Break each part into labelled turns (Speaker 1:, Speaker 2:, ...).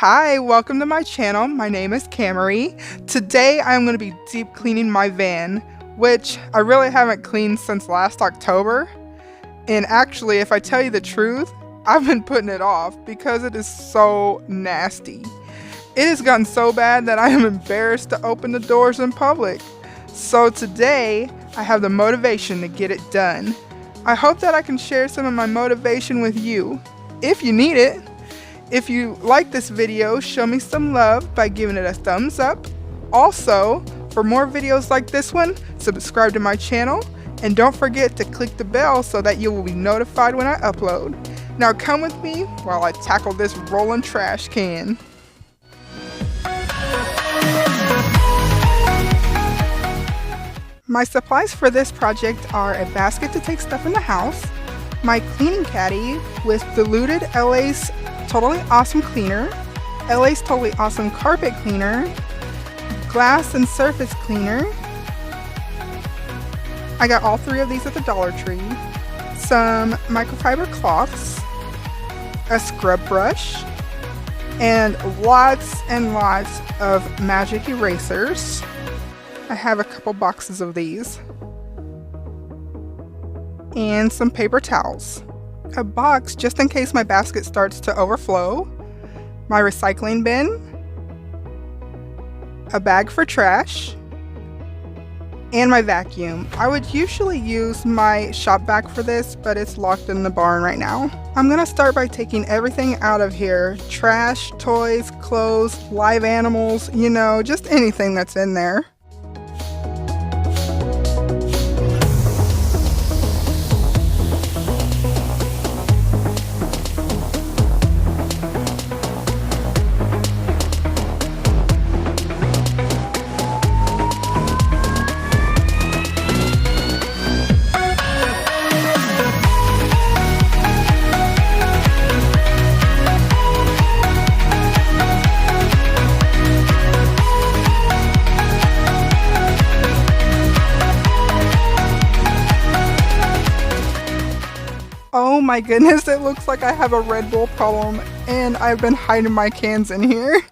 Speaker 1: Hi, welcome to my channel. My name is Camry. Today I'm going to be deep cleaning my van, which I really haven't cleaned since last October. And actually, if I tell you the truth, I've been putting it off because it is so nasty. It has gotten so bad that I am embarrassed to open the doors in public. So today, I have the motivation to get it done. I hope that I can share some of my motivation with you, if you need it. If you like this video, show me some love by giving it a thumbs up. Also, for more videos like this one, subscribe to my channel and don't forget to click the bell so that you will be notified when I upload. Now come with me while I tackle this rolling trash can. My supplies for this project are a basket to take stuff in the house, my cleaning caddy with diluted LA's Totally Awesome Cleaner, LA's Totally Awesome Carpet Cleaner, glass and surface cleaner. I got all three of these at the Dollar Tree. Some microfiber cloths, a scrub brush, and lots of magic erasers. I have a couple boxes of these. And some paper towels. A box just in case my basket starts to overflow, my recycling bin, a bag for trash, and my vacuum. I would usually use my shop vac for this, but it's locked in the barn right now. I'm gonna start by taking everything out of here. Trash, toys, clothes, live animals, just anything that's in there. Oh my goodness, it looks like I have a Red Bull problem and I've been hiding my cans in here.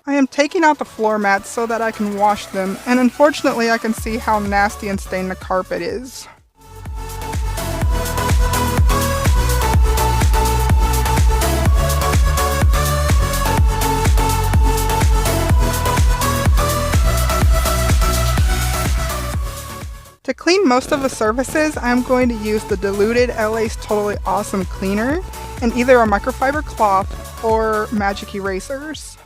Speaker 1: I am taking out the floor mats so that I can wash them, and unfortunately I can see how nasty and stained the carpet is. To clean most of the surfaces, I'm going to use the diluted LA's Totally Awesome Cleaner and either a microfiber cloth or magic erasers.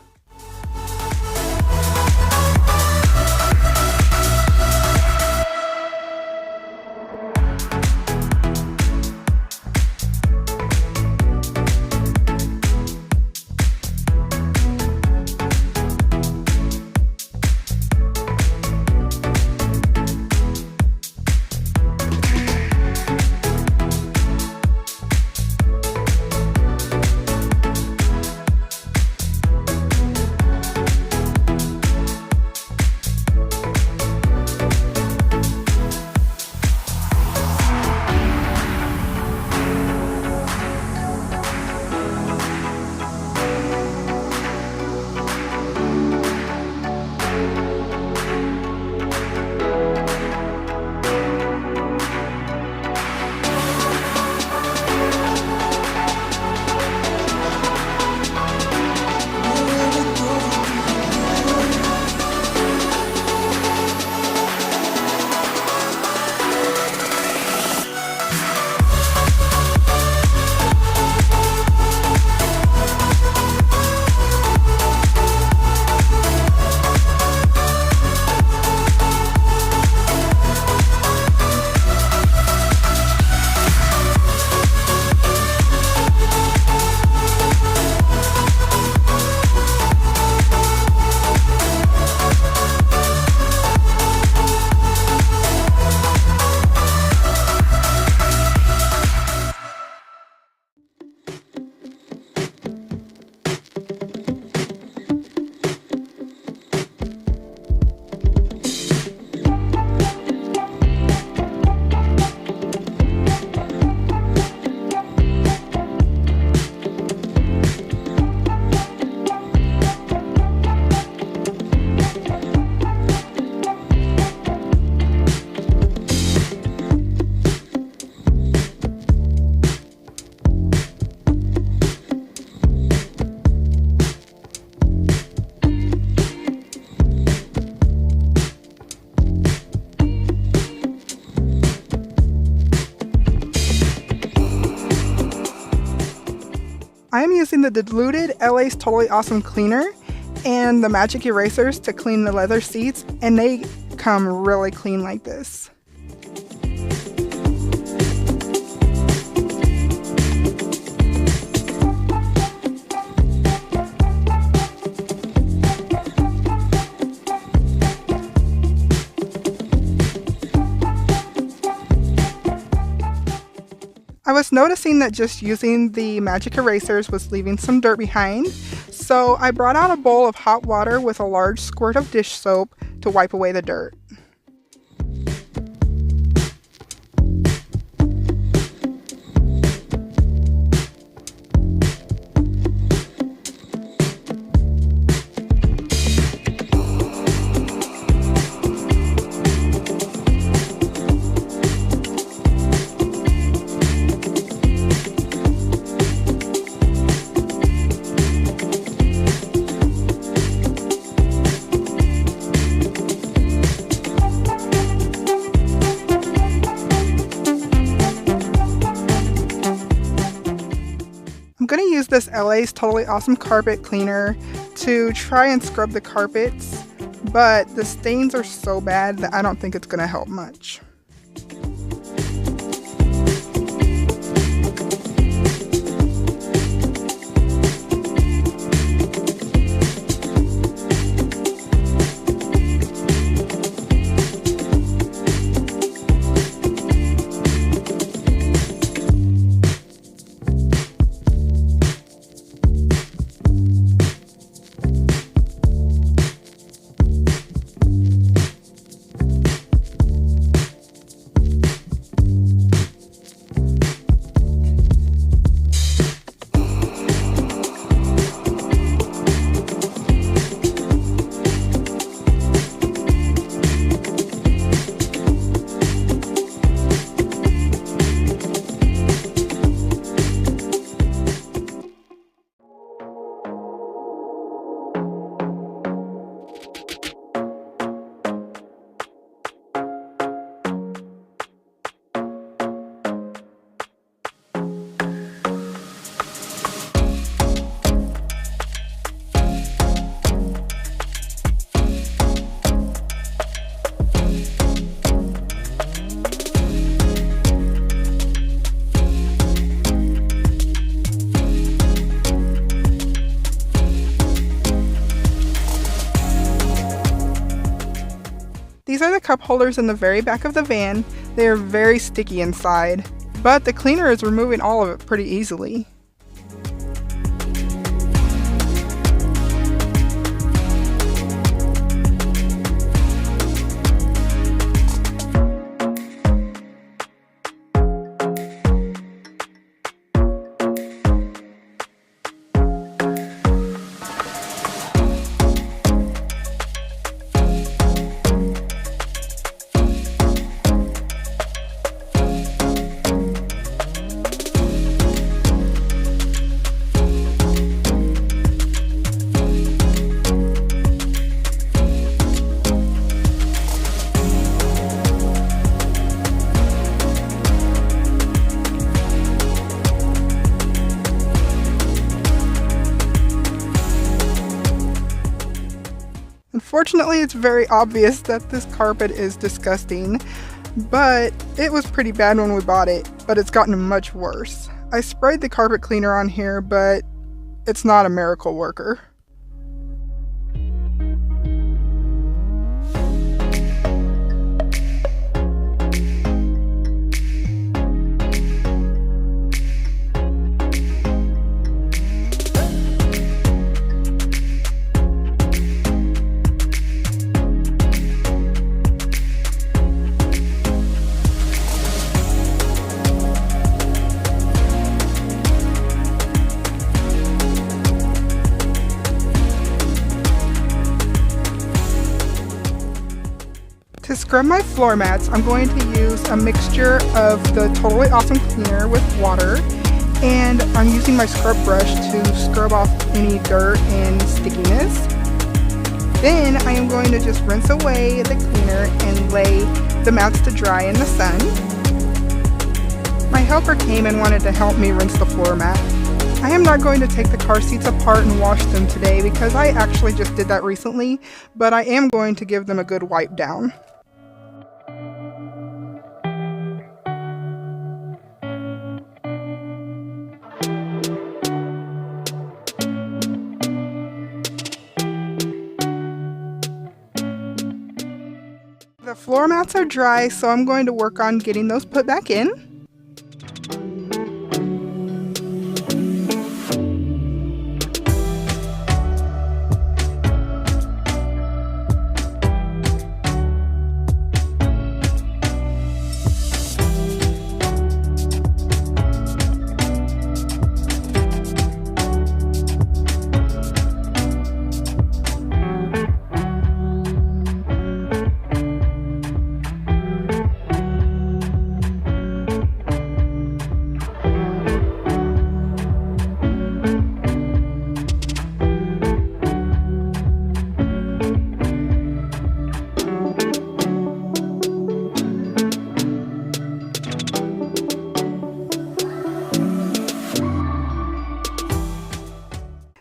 Speaker 1: using the diluted LA's Totally Awesome Cleaner and the magic erasers to clean the leather seats, and they come really clean like this. I was noticing that just using the magic erasers was leaving some dirt behind, so I brought out a bowl of hot water with a large squirt of dish soap to wipe away the dirt. I'm going to use this LA's Totally Awesome Carpet Cleaner to try and scrub the carpets, but the stains are so bad that I don't think it's going to help much. These are the cup holders in the very back of the van. They are very sticky inside, but the cleaner is removing all of it pretty easily. Unfortunately, it's very obvious that this carpet is disgusting, but it was pretty bad when we bought it, but it's gotten much worse. I sprayed the carpet cleaner on here, but it's not a miracle worker. To scrub my floor mats, I'm going to use a mixture of the Totally Awesome Cleaner with water, and I'm using my scrub brush to scrub off any dirt and stickiness. Then I am going to just rinse away the cleaner and lay the mats to dry in the sun. My helper came and wanted to help me rinse the floor mat, I am not going to take the car seats apart and wash them today because I actually just did that recently, but I am going to give them a good wipe down. The floor mats are dry, so I'm going to work on getting those put back in.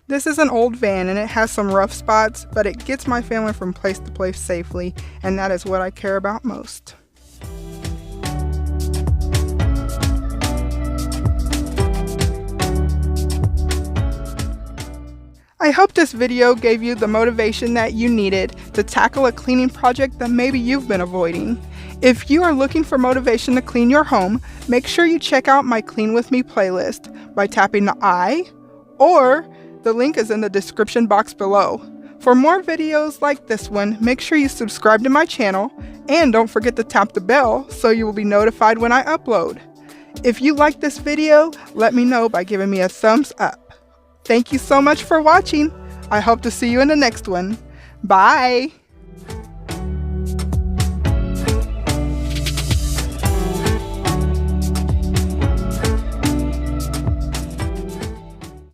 Speaker 1: This is an old van and it has some rough spots, but it gets my family from place to place safely, and that is what I care about most. I hope this video gave you the motivation that you needed to tackle a cleaning project that maybe you've been avoiding. If you are looking for motivation to clean your home, make sure you check out my Clean With Me playlist by tapping the I, or the link is in the description box below. For more videos like this one, make sure you subscribe to my channel and don't forget to tap the bell so you will be notified when I upload. If you like this video, let me know by giving me a thumbs up. Thank you so much for watching. I hope to see you in the next one. Bye!